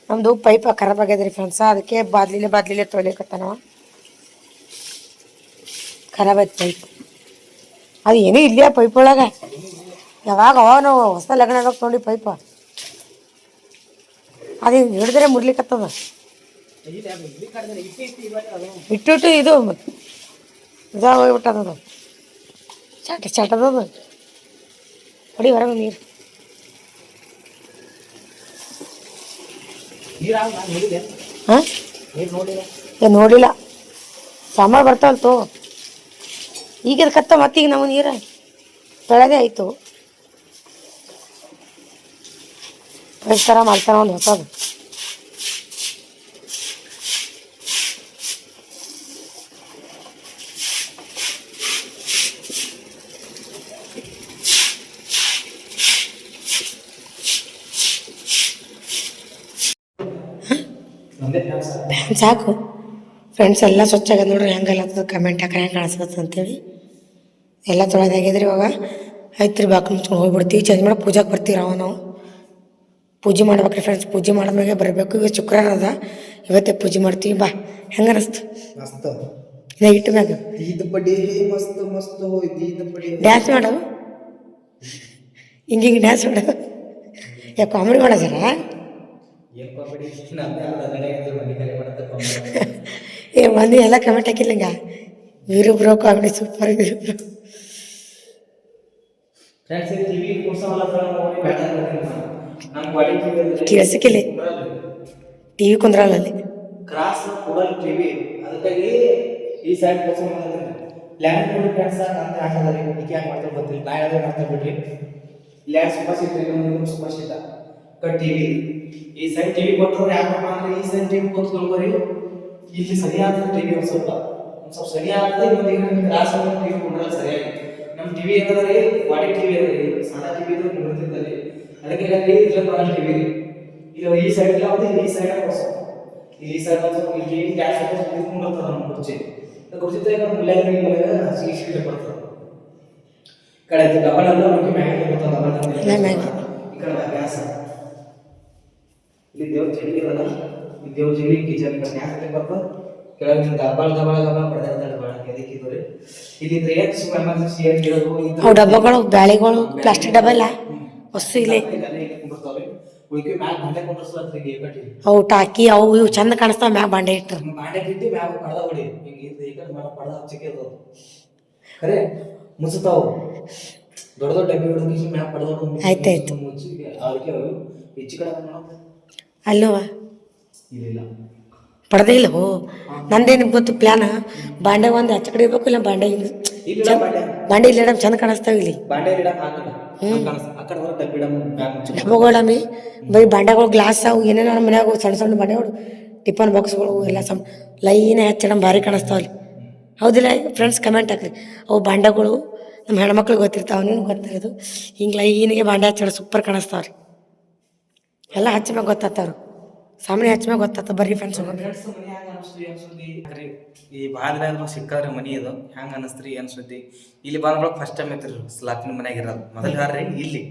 ನಮ್ಮದು ಪೈಪ್ ಖರಾಬ್ ಆಗ್ಯದ ರೀ ಫ್ರೆಂಡ್ಸ ಅದಕ್ಕೆ ಬಾದ್ಲಿಲೆ ತೊಳಿಕತ್ತಾನವ ಖರಾಬ್ ಆಯ್ತು ಪೈಪ್ ಅದು ಏನೂ ಇಲ್ಲ ಪೈಪ್ ಒಳಗೆ ಯಾವಾಗ ನಾವು ಹೊಸ ಲಗ್ನ ಆಗಕ್ಕೆ ನೋಡಿ ಪೈಪ ಅದು ಹಿಡಿದ್ರೆ ಮುರ್ಲಿಕ್ಕತ್ತದ ಇಟ್ಟು ಇದು ಇದಾಗ ಹೋಗ್ಬಿಟ್ಟದದು ಚಟದದು ಹೊಡಿ ಹೊರಗೆ ನೀರು ಹಾಂ ನೋಡಿಲ್ಲ ಸಾಂಬಾರು ಬರ್ತಾವಲ್ ತೋ ಈಗ ಕತ್ತ ಮತ್ತೀಗ ನಮ್ಮ ನೀರು ತೊಳೆದೇ ಆಯಿತು ಥರ ಮಾಡ್ತಾರ ಒಂದು ಹೊಸದು ಸಾಕು ಫ್ರೆಂಡ್ಸ್ ಎಲ್ಲ ಸ್ವಚ್ಛ ಆಗ್ಯದ ನೋಡ್ರಿ ಹೆಂಗೆಲ್ಲ ಕಮೆಂಟ್ ಹಾಕ್ರಿ ಹೆಂಗೆ ಕಾಣಿಸ್ಬೇಕು ಅಂತೇಳಿ ಎಲ್ಲ ತೊಳೆದಾಗ್ಯದ್ರಿ ಇವಾಗ ಆಯ್ತು ರೀ ಬಾಕಿ ಮುಚ್ಕೊಂಡು ಹೋಗ್ಬಿಡ್ತೀವಿ ಚೇಂಜ್ ಮಾಡಿ ಪೂಜಾಗೆ ಬರ್ತೀವಿ ನಾವು ಪೂಜೆ ಮಾಡ್ಬೇಕ್ರಿ ಫ್ರೆಂಡ್ಸ್ ಪೂಜೆ ಮಾಡಿದ್ಮ್ಯಾಗೆ ಬರಬೇಕು ಇವತ್ತು ಶುಕ್ರವಾರ ಅದ ಇವತ್ತೇ ಪೂಜೆ ಮಾಡ್ತೀವಿ ಬಾ ಹೆಂಗೆ ಅನಿಸ್ತು ಇದಾಗ ಇಟ್ಟು ಮ್ಯಾಗ ಡ್ಯಾನ್ಸ್ ಮಾಡೋ ಹಿಂಗೆ ಡ್ಯಾನ್ಸ್ ಮಾಡೋ ಕಾಮಿಡಿ ಮಾಡೋ ಜರ ಏನು ಕಾಮಿಡಿ ನಂದೇ ಅದನ್ನೇ ಮನೆ ಕರೆ ಮಾಡತ್ತೆ ಏ ಮಂದಿ ಎಲ್ಲ ಕಮೆಂಟ್ ಹಾಕಿಲ್ಲಂಗ Veeru bro comedy super Veeru bro. Friends ಇದು ಟಿವಿ ಕೂರ್ಸೋಲ್ಲ ನಮ್ಮ ಬಾಡಿ ಕೇಳಿಸಿಕಿಲ್ಲ ಟಿವಿ ಕುಂದ್ರಲ್ಲ ಅಲ್ಲಿ ಕ್ರಾಸ್ ಕೂಡಲ್ ಟಿವಿ ಅದಕ್ಕಾಗಿ ಈ ಸೈಡ್ ಕೂರ್ಸೋಣ ಲ್ಯಾಂಡ್ ಕೂಡ ಫ್ರೆಂಡ್ಸ್ ಅಂತ ಹಾಕಲ್ಲ ಇದಕ್ಕೆ ಯಾಕೆ ಮಾಡ್ತಾರೆ ಗೊತ್ತಿಲ್ಲ ನಾ ಯಾವ್ದು ಮಾಡ್ತಾ ಬಿಡ್ರಿ land super seat super seat cut TV ಈ ಸೈಡ್ ಟಿವಿ ಕೊಟ್ಟರೆ ಯಾಕಪ್ಪ ಅಂದ್ರೆ ಈ ಸೈಡ್ ಟಿವಿ ಕೂತ್ಕೊಂಡ್ಬರಿ ಇಲ್ಲಿ ಸರಿಯಾದ ಟಿವಿ ಒಂದು ಸ್ವಲ್ಪ ಸರಿಯಾದ ಇನ್ನೊಂದು ಕ್ರಾಸ್ ಟಿವಿ ಕೊಂಡ್ರಲ್ಲ ಸರಿಯಾಗಿ ನಮ್ಮ ಟಿವಿ ಏನಂದ್ರೆ ಬಾಡಿ ಟಿವಿ ಅದ್ರಿ ಸಾದಾ ಟಿವಿ ಇದ್ರೆ ಮುಗಿದಿರ್ತದೆ ಅದಕ್ಕೆ ಇದ್ರ ಬರಲ್ಲ ಟಿವಿ ಇದು ಈ ಸೈಡ್ ಯಾವ್ದು ಈ ಸೈಡ್ ಹೊಸ ಈ ಸೈಡ್ ಇಲ್ಲಿ ಟಿವಿ ಗ್ಯಾಸ್ ಕುತ್ಕೊಂಡು ಬರ್ತದೆ ನಮ್ಮ ಕುರ್ಚಿ ಕುರ್ಚಿ ತೆಗೆದು ಮುಲ್ಲಾಗಿ ಹಸಿಗೆ ಶೀಟ್ ಬರ್ತದೆ ಕಡೆ ಡಬಲ್ ಅಲ್ಲ ಅದಕ್ಕೆ ಮ್ಯಾಗೆ ಬರ್ತದೆ ಡಬಲ್ ಈ ಕಡೆ ಗ್ಯಾಸ್ ಇಲ್ಲಿ ದೇವ್ರ ಜಡಿ ಇರಲ್ಲ ಈ ದೇವ್ರ ಜಡಿ ಕಿಚನ್ ಗ್ಯಾಸ್ ಬರ್ತದೆ ಕೆಳಗಿನ ಡಬಲ್ ಪಡೆದಿರ್ತಾರೆ ಭಾಳ ಎದಕ್ಕೆ ಇದು ರೀ ಇಲ್ಲಿಂದ ಏನು ಸುಮ್ಮ ಎಮರ್ಜೆನ್ಸಿ ಏನು ಇರೋದು ಅವು ಡಬ್ಬಗಳು ಬ್ಯಾಳಿಗಳು ಪ್ಲಾಸ್ಟಿಕ್ ಡಬ್ಬ ಇಲ್ಲ ವಸ್ತು ಇಲ್ಲಿ ಉಳಿಕೆ ಮ್ಯಾಗ ಬಾಂಡೆ ಕೊಂಡ್ರಸ್ಲತ್ರಿ ಕಟ್ಟಿ ಅವು ಟಾಕಿ ಅವು ಇವು ಚಂದ ಕಾಣಿಸ್ತಾವ ಮ್ಯಾಗ ಬಾಂಡೆ ಇಟ್ರು ಬಾಂಡೆ ಕಿಟ್ಟಿ ಮ್ಯಾಗ ಪಡ್ದ ಹೊಡಿ ಹಿಂಗೆ ಈ ಕಡೆ ಪಡ್ದ ಹಚ್ಚಿಕೆ ಅದು ಖರೆ ಮುಚ್ಚತಾವು ದೊಡ್ಡ ದೊಡ್ಡ ಡಬ್ಬಿ ಹಿಡಿದು ಮ್ಯಾಗ ಪಡ್ದ ಆಯ್ತಾಯ್ತು ಮುಚ್ಚಿ ಅದಕ್ಕೆ ಹೆಚ್ಚು ಕಡೆ ಮಾಡೋದು ಅಲ್ಲವ ಇಲ್ಲ ಪಡ್ದೇ ಇಲ್ಲ ಓ ನಂದೇನು ಗೊತ್ತು ಪ್ಲಾನ್ ಬಾಂಡೆ ಒಂದು ಆಚೆ ಕಡೆ ಇರ್ಬೇಕು ಇಲ್ಲ ಬಾಂಡೆ ಬಾಂಡೆ ಇಲ್ಲಿ ಇಡಮ್ ಚಂದ ಕಾಣಿಸ್ತಾವ ಇಲ್ಲಿ ಬಾಂಡೆ ಇಡಕ್ಕೆ ಹಾಕಲ್ಲ ಆ ಕಡೆ ಹೊರ ಡಬ್ಬಿ ಡಬ್ಬಗಳಮ್ಮಿ ಬರೀ ಬಾಂಡೆಗಳು ಗ್ಲಾಸ್ ಅವು ಏನೇನೋ ನಮ್ಮ ಮನ್ಯಾಗ ಸಣ್ಣ ಸಣ್ಣ ಬಾಂಡೆಗಳು ಟಿಫನ್ ಬಾಕ್ಸ್ಗಳು ಎಲ್ಲ ಸಣ್ಣ ಲೈನೇ ಹಚ್ಚಿಡಮ್ ಭಾರಿ ಕಾಣಿಸ್ತಾವ ಅಲ್ಲಿ ಹೌದಿಲ್ಲ ಫ್ರೆಂಡ್ಸ್ ಕಮೆಂಟ್ ಹಾಕ್ರಿ ಅವು ಬಾಂಡೆಗಳು ನಮ್ಮ ಹೆಣ್ಮಕ್ಳಿಗೆ ಗೊತ್ತಿರ್ತಾವ ನೀನು ಗೊತ್ತಿರೋದು ಹಿಂಗೆ ಲೈನಿಗೆ ಬಾಂಡೆ ಹಚ್ಚಿಡ ಸೂಪರ್ ಕಾಣಿಸ್ತಾವ್ರಿ ಎಲ್ಲ ಹಚ್ಚಿಮ್ಯಾಗ ಗೊತ್ತಾಗ್ತಾವ್ರು ಸಾಮಾನ್ಯ ಹಚ್ಚಿಮ್ಯಾಗ ಗೊತ್ತಾಗ್ತಾವ ಬರ್ರಿ ಫ್ರೆಂಡ್ಸ್ ಈ ಭಾಳ ದಿನ ಸಿಕ್ಕಾದ್ರೆ ಮನಿ ಇದು ಹೆಂಗೆ ಅನಿಸ್ತ್ರಿ ಏನು ಸುದ್ದಿ ಇಲ್ಲಿ ಬಂದ್ಬಿಡಕ್ ಫಸ್ಟ್ ಟೈಮ್ ಐತ್ರಿ ಸ್ಲಾಪಿನ ಮನ್ಯಾಗ ಇರೋದು ಮೊದಲು ಯಾರ್ರಿ ಇಲ್ಲಿ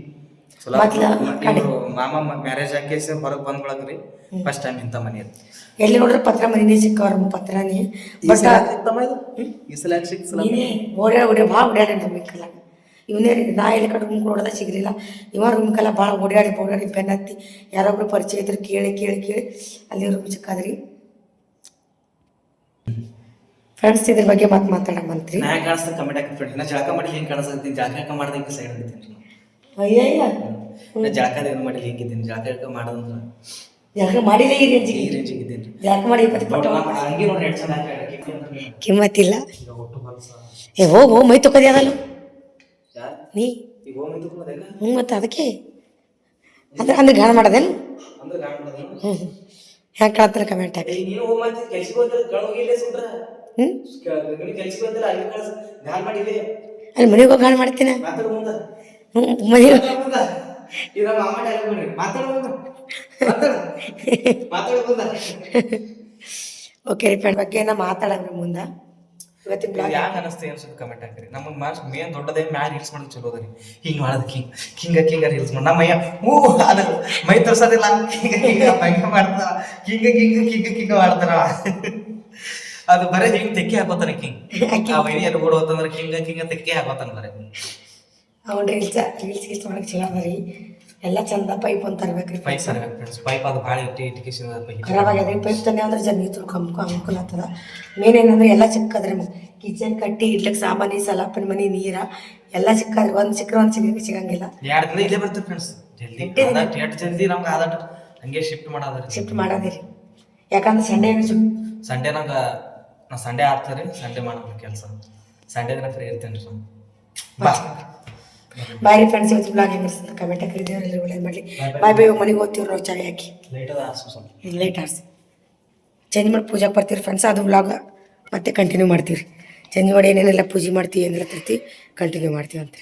ಮಾಮ ಮ್ಯಾರೇಜ್ ಹಾಕಿ ಹೊರಗೆ ಬಂದ್ಬಿಡಕ್ರಿ ಫಸ್ಟ್ ಟೈಮ್ ಇಂಥ ಮನಿ ಅದು ಎಲ್ಲಿ ನೋಡ್ರಿ ಪತ್ರ ಮನಿನೇ ಸಿಕ್ಕವ್ರ ಪತ್ರನೇ ಬಟ್ ಈ ಸಲ ಸಿಕ್ಸಲ ಓಡ್ಯಾಡಿ ಭಾಳ ಓಡ್ಯಾಡಿ ಮಿಕ್ಕಲ್ಲ ಇವನೇ ರೀ ನಾ ಎಲ್ಲಿ ಕಡೆ ರೂಮ್ ಕೊಡೋದ ಸಿಗಲಿಲ್ಲ ಇವ ರೂಮ್ಗೆಲ್ಲ ಭಾಳ ಓಡಾಡಿ ಬೆನ್ನತ್ತಿ ಯಾರೊಬ್ರು ಪರಿಚಯ ಇದ್ರು ಕೇಳಿ ಅಲ್ಲಿ ರೂಮ್ ಸಿಕ್ಕಾದ್ರಿ ಫ್ರೆಂಡ್ಸ್ ಇದ್ರ ಬಗ್ಗೆ ಮತ್ತೆ ಮಾತಾಡಮಂತ್ರಿ ನಾ ಕಾಣಿಸ್ತಾ ಕಮೆಂಟ್ ಹಾಕಿ ನಾ ಜಳಕ ಮಾಡಿ ಹೆಂಗೆ ಕಾಣಿಸ್ತೀನಿ ಜಳಕ ಮಾಡ್ದಂಗೆ ಸೈಡ್ ಆಗಿದ್ದೀನಿ ಅಯ್ಯಯ್ಯ ನಾ ಜಳಕದ ಏನು ಮಾಡಿ ಹೇಗಿದ್ದೀನಿ ಜಳಕ ಮಾಡೋದಂದ್ರೆ ಜಳಕ ಮಾಡಿಲ್ಲ ಈ ಈ ರೇಂಜಿಗೆ ಇದ್ದೀನಿ ಜಳಕ ಮಾಡಿ 20 ಪಟ್ಟು ಹಂಗೆ ನೋಡಿ ಎಷ್ಟು ಚೆನ್ನಾಗಿ ಕಿಮ್ಮತ್ತಿಲ್ಲ ಈಗ ಒಟ್ಟು ಹೊಲಸ ಏ ಹೋಗು ಮೈ ತೊಕೋದಿ ಅದಲ್ಲ ಯಾರು ನೀ ಈಗ ಹೋಗಿ ನಿಂತ್ಕೊಳ್ಳೋದೇನ ಹ್ಞೂ ಮತ್ತು ಅದಕ್ಕೆ ಅಂದ್ರೆ ಗಾಣ ಮಾಡೋದೇನು ಅಂದ್ರೆ ಗಾಣ ಮಾಡೋದೇನು ಹ್ಯಾಂಗೆ ಕಳತ್ರ ಕಮೆಂಟ್ ಹಾಕಿ ನೀನು ಹೋಗಿ ಮತ್ತೆ ಕೆಲ್ಸಕ್ಕೆ ಹೋದ್ರೆ ಕಳ ಹೋಗಿಲ್ಲ ಸುಂದ್ರ ಹ್ಞೂ ನೀನು ಕೆಲ್ಸಕ್ಕೆ ಹೋದ್ರೆ ಅಲ್ಲಿ ಕಳ್ಸ ಗಾಣ ಮಾಡಿಲ್ಲ ಅಲ್ಲಿ ಮನೆಗೆ ಹೋಗಿ ಗಾಣ ಮಾಡ್ತೀನಿ ಮಾತಾಡು ಮುಂದೆ ಹ್ಞೂ ಮನೆಗೆ ಈಗ ಮಾಮ ಡೈಲಾಗ್ ಮಾಡ್ರಿ ಮಾತಾಡು ಮುಂದೆ ಮಾತಾಡು ಮುಂದೆ ಓಕೆ ರೀ ಫ್ರೆಂಡ್ ಬಗ್ಗೆ ನಾ ಮಾತಾಡಂಗ್ರಿ ಮುಂದೆ ಇವತ್ತಿನ ಬ್ಲಾಗ್ ಯಾಕೆ ಅನಿಸ್ತು ಏನು ಸ್ವಲ್ಪ ಕಮೆಂಟ್ ಹಾಕಿರಿ ನಮಗೆ ಮಾರ್ಕ್ಸ್ ಮೇನ್ ದೊಡ್ಡದೇ ಮ್ಯಾಗ ರೀಲ್ಸ್ ಮಾಡೋದು ಚಲೋ ಅದ ರೀ ಹಿಂಗೆ ಮಾಡೋದು ಹಿಂಗ ರೀಲ್ಸ್ ಮಾಡಿ ನಮ್ಮ ಮೈಯ ಅದು ಮೈ ತೋರ್ಸೋದಿಲ್ಲ ಹಿಂಗ ಮಾಡ್ತಾರ ಹಿಂಗ ಮಾಡ್ತಾರ ಅದು ಬರೀ ಹಿಂಗೆ ತೆಕ್ಕಿ ಹಾಕೋತಾನೆ ಕಿಂಗ್ ಆ ವೈನಿ ಎಲ್ಲಿ ಬಿಡೋತಂದ್ರೆ ಹಿಂಗ ತೆಕ್ಕಿ ಹಾಕೋತಾನೆ ಬರೀ ಅವ್ನು ರೀಲ್ಸ್ ಮಾಡಕ್ಕೆ ಚಲೋ ಅದ ರೀ ಎಲ್ಲ ಚಂದ ಪೈಪ್ ಅಂತ ತರ್ಬೇಕ್ರಿ ಪೈಪ್ ತರ್ಬೇಕು ಫ್ರೆಂಡ್ಸ್ ಪೈಪ್ ಅದು ಭಾಳ ಇಟ್ಟಿಕೇಶನ್ ಖರಾಬ್ ಆಗ್ಯದ ಪೈಪ್ ತಂದೆ ಅಂದ್ರೆ ಜನ ನೀರು ತೊಳ್ಕೊಂಬ ಅನುಕೂಲ ಆಗ್ತದ ಮೇನ್ ಏನಂದ್ರೆ ಎಲ್ಲ ಚಿಕ್ಕದ್ರಿ ಕಿಚನ್ ಕಟ್ಟಿ ಇಡ್ಲಿಕ್ಕೆ ಸಾಮಾನಿ ಸಲಾಪನ್ ಮನಿ ನೀರ ಎಲ್ಲ ಚಿಕ್ಕದ್ರಿ ಒಂದು ಸಿಕ್ಕರೆ ಒಂದು ಸಿಗಂಗಿಲ್ಲ 2 ದಿನ ಇಲ್ಲೇ ಬರ್ತೀವಿ ಫ್ರೆಂಡ್ಸ್ ಜಲ್ದಿ ಎಷ್ಟು ಜಲ್ದಿ ನಮ್ಗೆ ಆದಟ ಹಂಗೆ ಶಿಫ್ಟ್ ಮಾಡೋದ್ರಿ ಯಾಕಂದ್ರೆ ಸಂಡೇ ನಂಗೆ ನಾ ಸಂಡೇ ಆಗ್ತಾರೆ ಸಂಡೇ ಮಾಡ್ಬೇಕು ಕೆಲಸ ಸಂಡೇ ದಿನ ಫ್ರೀ ಇರ್ತೇನೆ ರೀ ಬಾ ಬಾಯ್ ಫ್ರೆಂಡ್ಸ್ ಇವತ್ತು ಬ್ಲಾಗ್ ಹೆಂಗಿರ್ತದೆ ಕಮೆಂಟ್ ಹಾಕಿ ದೇವರೆಲ್ಲ ಒಳ್ಳೇದು ಮಾಡಲಿ ಬಾಯ್ ಮನೆಗೆ ಓದ್ತೀವಿ ನಾವು ಚಾಯ್ ಹಾಕಿ ಲೇಟ್ ಆರ್ಸಿ ಚೇಂಜ್ ಮಾಡಿ ಪೂಜೆಗೆ ಬರ್ತೀವಿ ಫ್ರೆಂಡ್ಸ್ ಅದು ಬ್ಲಾಗ್ ಮತ್ತೆ ಕಂಟಿನ್ಯೂ ಮಾಡ್ತೀವಿ ಚೇಂಜ್ ಮಾಡಿ ಏನೇನೆಲ್ಲ ಪೂಜೆ ಮಾಡ್ತೀವಿ ಏನೆಲ್ಲ ತರ್ತೀವಿ ಕಂಟಿನ್ಯೂ ಮಾಡ್ತೀವಿ ಅಂತ